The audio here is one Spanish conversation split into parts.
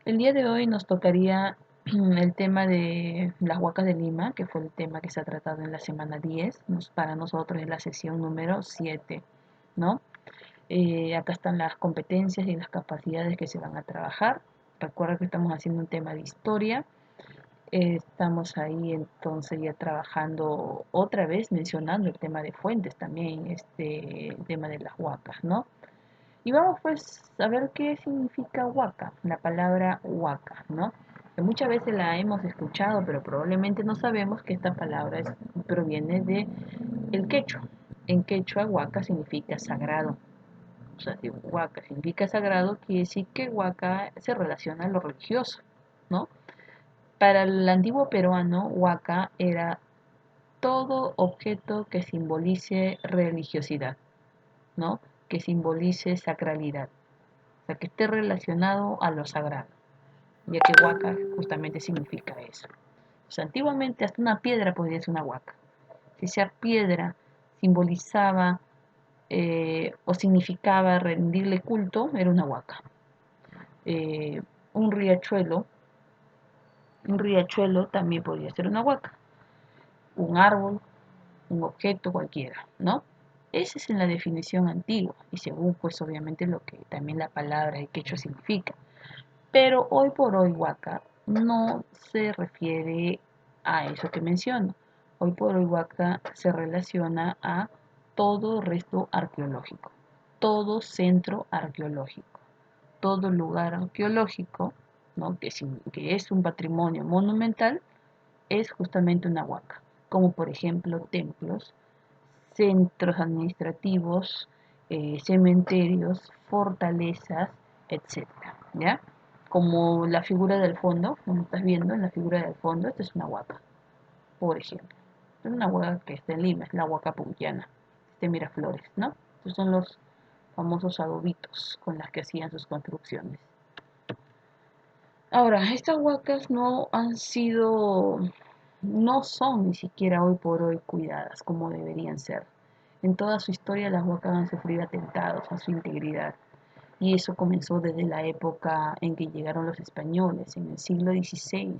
El día de hoy nos tocaría el tema de las Huacas de Lima, que fue el tema que se ha tratado en la semana 10. Para nosotros es la sesión número 7, ¿no? Acá están las competencias y las capacidades que se van a trabajar. Recuerda que estamos haciendo un tema de historia. Estamos ahí entonces ya trabajando otra vez, mencionando el tema de fuentes también, el tema de las huacas, ¿no? Y vamos pues a ver qué significa huaca, la palabra huaca, ¿no? Que muchas veces la hemos escuchado, pero probablemente no sabemos que esta palabra proviene de el quechua. En quechua, huaca significa sagrado. O sea, si huaca significa sagrado, quiere decir que huaca se relaciona a lo religioso, ¿no? Para el antiguo peruano, huaca era todo objeto que simbolice religiosidad, ¿no? Que simbolice sacralidad, o sea, que esté relacionado a lo sagrado, ya que huaca justamente significa eso. O sea, antiguamente hasta una piedra podía ser una huaca. Si esa piedra simbolizaba o significaba rendirle culto, era una huaca. Eh, un riachuelo, un riachuelo también podría ser una huaca. Un árbol, un objeto cualquiera, ¿no? Esa es en la definición antigua y según pues obviamente lo que también la palabra de quechua significa. Pero hoy por hoy huaca no se refiere a eso que menciono. Hoy por hoy huaca se relaciona a todo resto arqueológico, todo centro arqueológico, todo lugar arqueológico, ¿no? que es un patrimonio monumental, es justamente una huaca, como por ejemplo templos, centros administrativos, cementerios, fortalezas, etcétera, ¿ya? Como la figura del fondo, como estás viendo en la figura del fondo, esta es una huaca, por ejemplo. Es una huaca que está en Lima, es la huaca punquiana, de Miraflores, ¿no? Estos son los famosos adobitos con las que hacían sus construcciones. Ahora, estas huacas no son ni siquiera hoy por hoy cuidadas como deberían ser. En toda su historia las huacas han sufrido atentados a su integridad y eso comenzó desde la época en que llegaron los españoles, en el siglo XVI.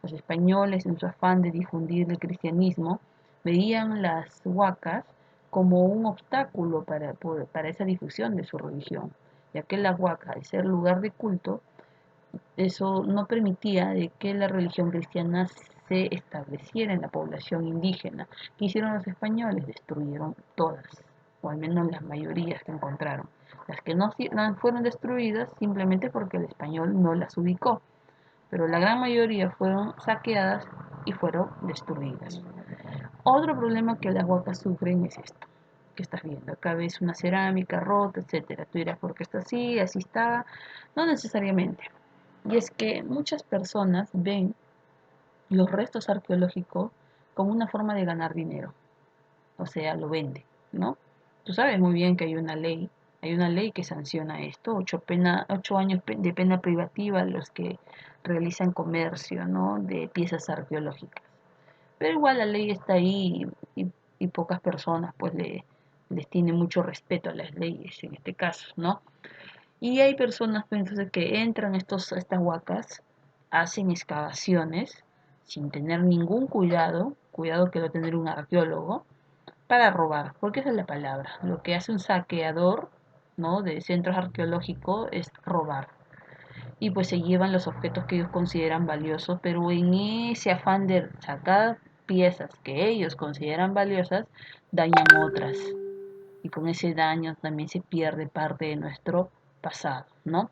Los españoles, en su afán de difundir el cristianismo, veían las huacas como un obstáculo para esa difusión de su religión, ya que la huaca, al ser lugar de culto, eso no permitía de que la religión cristiana se estableciera en la población indígena. ¿Qué hicieron los españoles? Destruyeron todas, o al menos las mayorías que encontraron. Las que no fueron destruidas simplemente porque el español no las ubicó, pero la gran mayoría fueron saqueadas y fueron destruidas. Otro problema que las huacas sufren es esto que estás viendo. Acá ves una cerámica rota, etcétera. Tú dirás, ¿por qué está así? Así está. No necesariamente. Y es que muchas personas ven los restos arqueológicos como una forma de ganar dinero, o sea, lo vende, ¿no? Tú sabes muy bien que hay una ley que sanciona esto, 8 años de pena privativa a los que realizan comercio, ¿no? De piezas arqueológicas. Pero igual la ley está ahí y pocas personas pues les tiene mucho respeto a las leyes en este caso, ¿no? Y hay personas pues, entonces, que entran a estas huacas, hacen excavaciones sin tener ningún cuidado que va a tener un arqueólogo, para robar, porque esa es la palabra. Lo que hace un saqueador, ¿no? De centros arqueológicos es robar. Y pues se llevan los objetos que ellos consideran valiosos, pero en ese afán de sacar piezas que ellos consideran valiosas, dañan otras y con ese daño también se pierde parte de nuestro pasado, ¿no?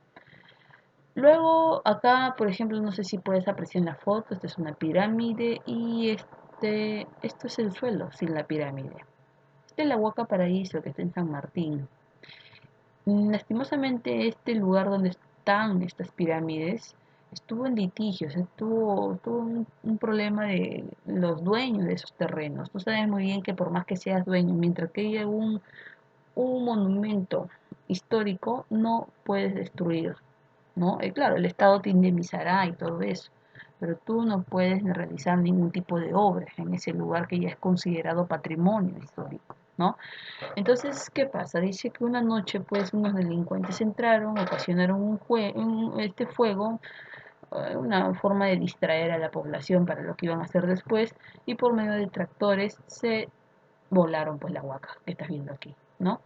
Luego acá, por ejemplo, no sé si puedes apreciar en la foto, esta es una pirámide y esto es el suelo sin la pirámide. Esta es la Huaca Paraíso que está en San Martín. Lastimosamente este lugar donde están estas pirámides estuvo en litigios, tuvo un problema de los dueños de esos terrenos. Tú sabes muy bien que por más que seas dueño, mientras que haya un monumento histórico no puedes destruir, ¿no? Claro, el Estado te indemnizará y todo eso, pero tú no puedes realizar ningún tipo de obra en ese lugar que ya es considerado patrimonio histórico, ¿no? Entonces, ¿qué pasa? Dice que una noche, pues, unos delincuentes entraron, ocasionaron este fuego, una forma de distraer a la población para lo que iban a hacer después, y por medio de tractores se volaron, pues, la huaca que estás viendo aquí, ¿no?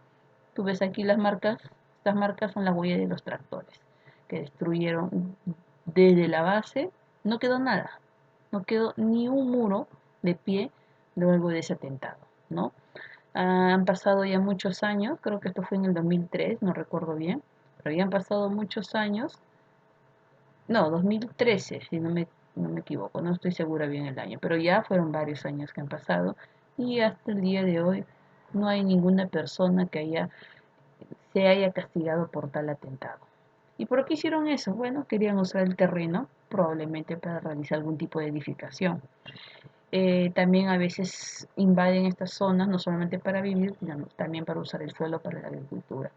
Tú ves aquí las marcas, estas marcas son las huellas de los tractores, que destruyeron desde la base, no quedó nada, no quedó ni un muro de pie luego de ese atentado, ¿no? Han pasado ya muchos años, creo que esto fue en el 2003, no recuerdo bien, pero ya han pasado muchos años, no, 2013, si no me equivoco, no estoy segura bien el año, pero ya fueron varios años que han pasado y hasta el día de hoy no hay ninguna persona que se haya castigado por tal atentado. ¿Y por qué hicieron eso? Bueno, querían usar el terreno, probablemente para realizar algún tipo de edificación. También a veces invaden estas zonas no solamente para vivir, sino también para usar el suelo para la agricultura.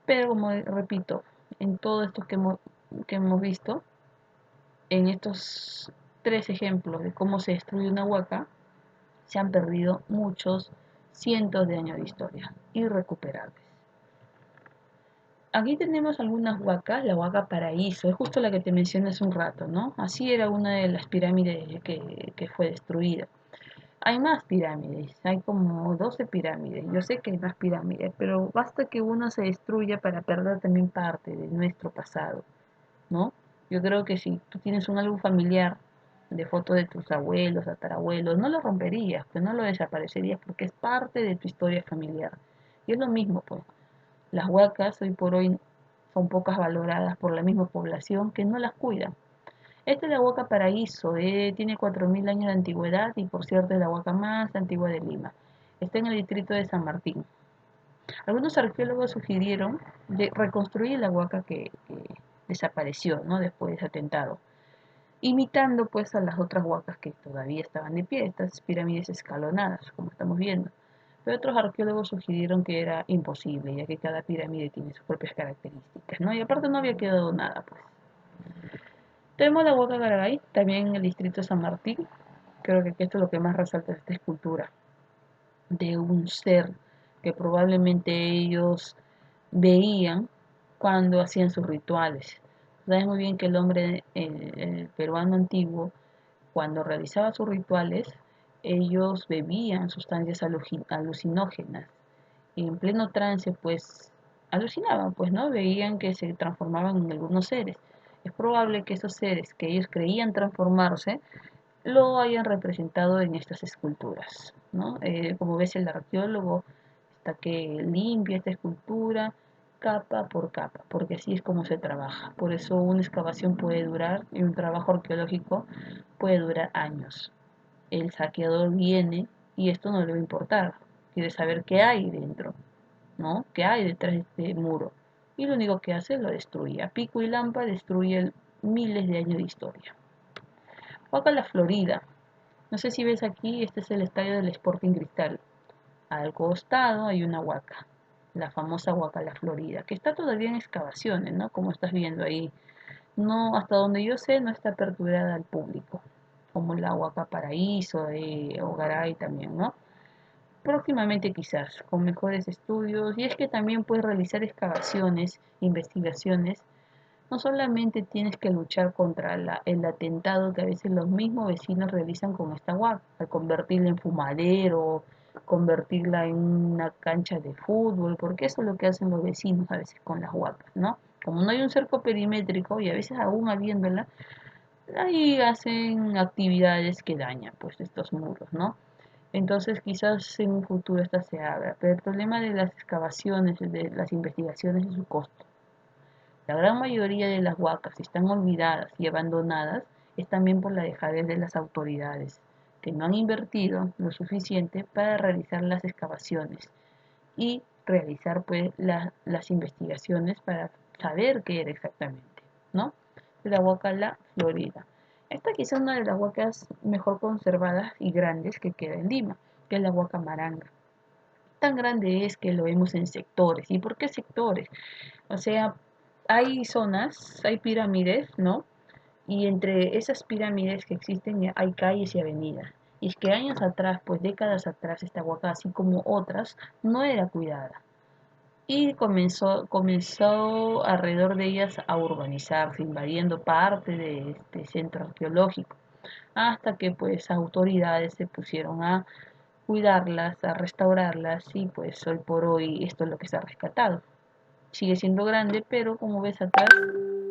Pero como repito, en todo esto que hemos visto, en estos tres ejemplos de cómo se destruye una huaca, se han perdido muchos cientos de años de historia, irrecuperables. Aquí tenemos algunas huacas, la huaca Paraíso, es justo la que te mencioné hace un rato, ¿no? Así era una de las pirámides que fue destruida. Hay más pirámides, hay como 12 pirámides. Yo sé que hay más pirámides, pero basta que una se destruya para perder también parte de nuestro pasado, ¿no? Yo creo que si tú tienes un álbum familiar de fotos de tus abuelos, tatarabuelos, no lo romperías, pues no lo desaparecerías porque es parte de tu historia familiar. Y es lo mismo, pues. Las huacas hoy por hoy son pocas valoradas por la misma población que no las cuida. Esta es la huaca Paraíso, tiene 4000 años de antigüedad y por cierto es la huaca más antigua de Lima. Está en el distrito de San Martín. Algunos arqueólogos sugirieron reconstruir la huaca que desapareció, ¿no? Después de ese atentado, imitando pues a las otras huacas que todavía estaban de pie, estas pirámides escalonadas, como estamos viendo. Pero otros arqueólogos sugirieron que era imposible, ya que cada pirámide tiene sus propias características, ¿no? Y aparte no había quedado nada, pues. Tenemos la Huaca Garagay, también en el distrito de San Martín. Creo que esto es lo que más resalta esta escultura, de un ser que probablemente ellos veían cuando hacían sus rituales. Sabes muy bien que el hombre, el peruano antiguo, cuando realizaba sus rituales, ellos bebían sustancias alucinógenas y en pleno trance, pues alucinaban, pues, ¿no? Veían que se transformaban en algunos seres. Es probable que esos seres que ellos creían transformarse lo hayan representado en estas esculturas, ¿no? Como ves, el arqueólogo está que limpia esta escultura capa por capa, porque así es como se trabaja. Por eso una excavación puede durar y un trabajo arqueológico puede durar años. El saqueador viene y esto no le va a importar, quiere saber qué hay dentro, ¿no? ¿Qué hay detrás de este muro? Y lo único que hace es lo destruye. A pico y lampa destruye miles de años de historia. Acá la Florida. No sé si ves aquí, este es el estadio del Sporting Cristal. Al costado hay una huaca, la famosa huaca La Florida, que está todavía en excavaciones, ¿no? Como estás viendo ahí. No, hasta donde yo sé, no está aperturada al público, como la huaca Paraíso o Garay también, ¿no? Próximamente quizás, con mejores estudios, y es que también puedes realizar excavaciones, investigaciones. No solamente tienes que luchar contra el atentado que a veces los mismos vecinos realizan con esta huaca, al convertirla en fumadero, convertirla en una cancha de fútbol, porque eso es lo que hacen los vecinos a veces con las huacas, ¿no? Como no hay un cerco perimétrico y a veces aún habiéndola, ahí hacen actividades que dañan pues estos muros, ¿no? Entonces quizás en un futuro esta se abra, pero el problema de las excavaciones, de las investigaciones es su costo. La gran mayoría de las huacas están olvidadas y abandonadas es también por la dejadez de las autoridades, que no han invertido lo suficiente para realizar las excavaciones y realizar pues las investigaciones para saber qué era exactamente, ¿no? La huaca La Florida. Esta quizá es una de las huacas mejor conservadas y grandes que queda en Lima, que es la huaca Maranga. Tan grande es que lo vemos en sectores. ¿Y por qué sectores? O sea, hay zonas, hay pirámides, ¿no? Y entre esas pirámides que existen hay calles y avenidas. Y es que años atrás, pues décadas atrás, esta huaca, así como otras, no era cuidada. Y comenzó alrededor de ellas a urbanizarse, invadiendo parte de este centro arqueológico, hasta que pues autoridades se pusieron a cuidarlas, a restaurarlas y pues hoy por hoy esto es lo que se ha rescatado. Sigue siendo grande, pero como ves atrás,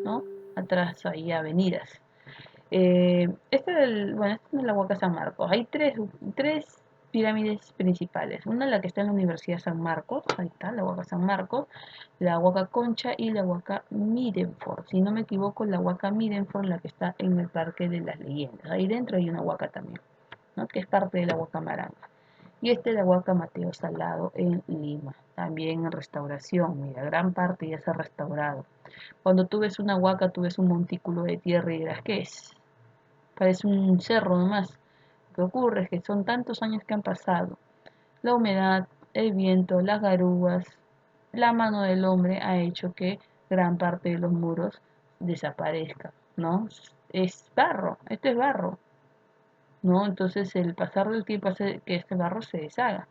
¿no? Atrás hay avenidas. Esta es la Huaca San Marcos. Hay tres pirámides principales. Una la que está en la Universidad San Marcos, ahí está, la Huaca San Marcos, la Huaca Concha y la Huaca Mirenford. Si no me equivoco, la Huaca Mirenford, la que está en el Parque de las Leyendas. Ahí dentro hay una huaca también, ¿no? Que es parte de la Huaca Maranga. Y esta es la Huaca Mateo Salado en Lima, también en restauración. Mira, gran parte ya se ha restaurado. Cuando tú ves una huaca, tú ves un montículo de tierra y dirás, ¿qué es? Parece un cerro nomás. Lo que ocurre es que son tantos años que han pasado. La humedad, el viento, las garúas, la mano del hombre ha hecho que gran parte de los muros desaparezcan, ¿no? Es barro, esto es barro, ¿no? Entonces el pasar del tiempo hace que este barro se deshaga.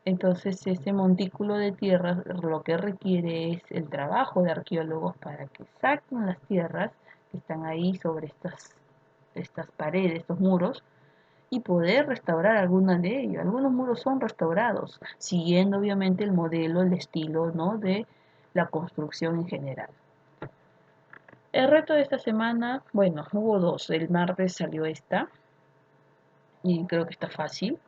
Entonces ese montículo de tierras lo que requiere es el trabajo de arqueólogos para que saquen las tierras que están ahí sobre estas paredes, estos muros, y poder restaurar algunas de ellos. Algunos muros son restaurados, siguiendo obviamente el modelo, el estilo, ¿no? De la construcción en general. El reto de esta semana, bueno, hubo dos. El martes salió esta, y creo que está fácil.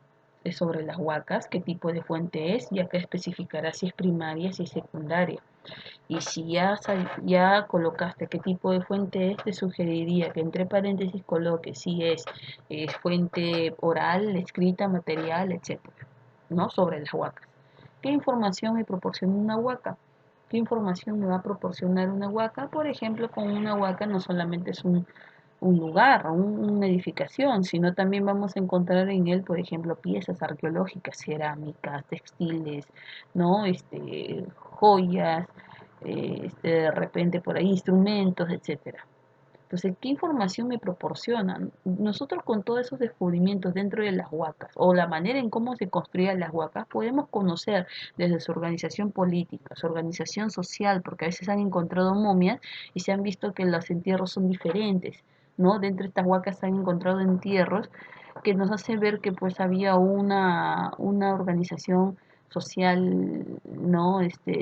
Es sobre las huacas, qué tipo de fuente es, ya que especificará si es primaria, si es secundaria. Y si ya colocaste qué tipo de fuente es, te sugeriría que entre paréntesis coloques si es fuente oral, escrita, material, etcétera, ¿no? Sobre las huacas. ¿Qué información me proporciona una huaca? ¿Qué información me va a proporcionar una huaca? Por ejemplo, con una huaca no solamente es un lugar, una edificación, sino también vamos a encontrar en él, por ejemplo, piezas arqueológicas, cerámicas, textiles, ¿no? Joyas, de repente por ahí instrumentos, etcétera. Entonces, ¿qué información me proporcionan? Nosotros con todos esos descubrimientos dentro de las huacas o la manera en cómo se construían las huacas, podemos conocer desde su organización política, su organización social, porque a veces han encontrado momias y se han visto que los entierros son diferentes, ¿no? Dentro de estas huacas se han encontrado entierros que nos hace ver que pues había una organización social, ¿no?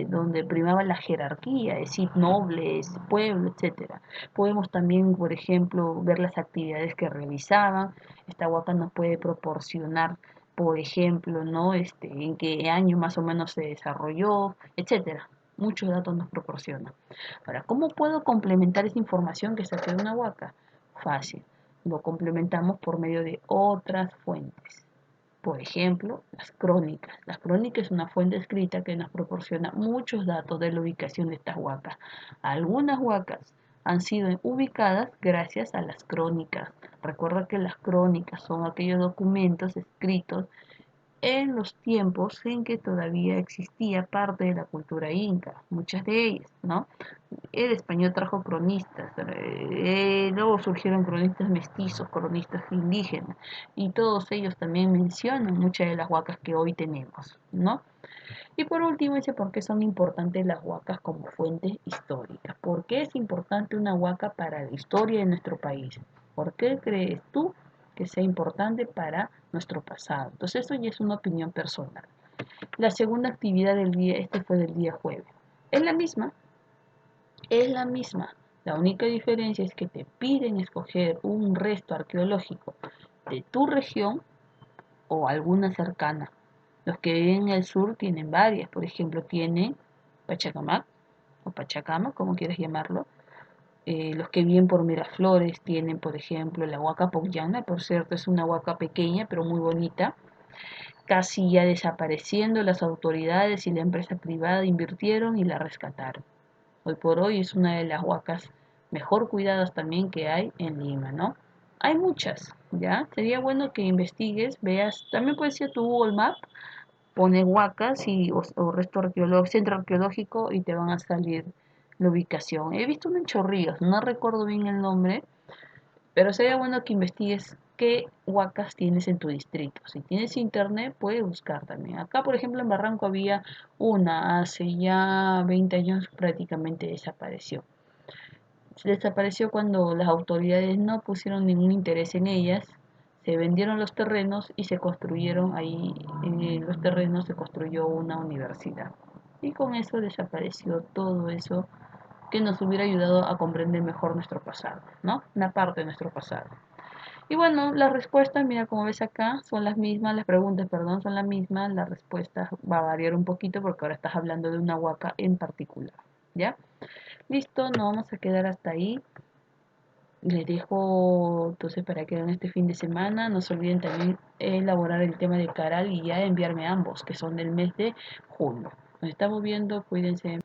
Donde primaba la jerarquía, es decir, nobles, pueblo, etcétera. Podemos también, por ejemplo, ver las actividades que realizaban. Esta huaca nos puede proporcionar, por ejemplo, ¿no? En qué año más o menos se desarrolló, etcétera. Muchos datos nos proporciona. Ahora, ¿cómo puedo complementar esa información que saqué de una huaca? Fácil. Lo complementamos por medio de otras fuentes. Por ejemplo, las crónicas. Las crónicas es una fuente escrita que nos proporciona muchos datos de la ubicación de estas huacas. Algunas huacas han sido ubicadas gracias a las crónicas. Recuerda que las crónicas son aquellos documentos escritos en los tiempos en que todavía existía parte de la cultura inca, muchas de ellas, ¿no? El español trajo cronistas, luego surgieron cronistas mestizos, cronistas indígenas, y todos ellos también mencionan muchas de las huacas que hoy tenemos, ¿no? Y por último dice por qué son importantes las huacas como fuentes históricas. ¿Por qué es importante una huaca para la historia de nuestro país? ¿Por qué crees tú que sea importante para nuestro pasado? Entonces eso ya es una opinión personal. La segunda actividad del día, este fue del día jueves. Es la misma, es la misma. La única diferencia es que te piden escoger un resto arqueológico de tu región o alguna cercana. Los que viven en el sur tienen varias, por ejemplo, tienen Pachacamac o Pachacama, como quieras llamarlo. Los que viven por Miraflores tienen, por ejemplo, la Huaca Pollana, por cierto, es una huaca pequeña pero muy bonita, casi ya desapareciendo. Las autoridades y la empresa privada invirtieron y la rescataron. Hoy por hoy es una de las huacas mejor cuidadas también que hay en Lima, ¿no? Hay muchas, ¿ya? Sería bueno que investigues, veas, también puedes ir a tu Google Map, pone huacas o resto arqueológico, centro arqueológico y te van a salir la ubicación. He visto uno en Chorrillos, no recuerdo bien el nombre, pero sería bueno que investigues qué huacas tienes en tu distrito. Si tienes internet, puedes buscar también. Acá, por ejemplo, en Barranco había una, hace ya 20 años prácticamente desapareció. Desapareció cuando las autoridades no pusieron ningún interés en ellas, se vendieron los terrenos y se construyeron ahí, en los terrenos se construyó una universidad. Y con eso desapareció todo eso que nos hubiera ayudado a comprender mejor nuestro pasado, ¿no? Una parte de nuestro pasado. Y bueno, las respuestas, mira, como ves acá, son las mismas, las preguntas, perdón, son las mismas, las respuestas va a variar un poquito porque ahora estás hablando de una huaca en particular, ¿ya? Listo, nos vamos a quedar hasta ahí. Les dejo entonces para que vean este fin de semana. No se olviden también elaborar el tema de Caral y ya enviarme ambos, que son del mes de junio. Nos estamos viendo, cuídense.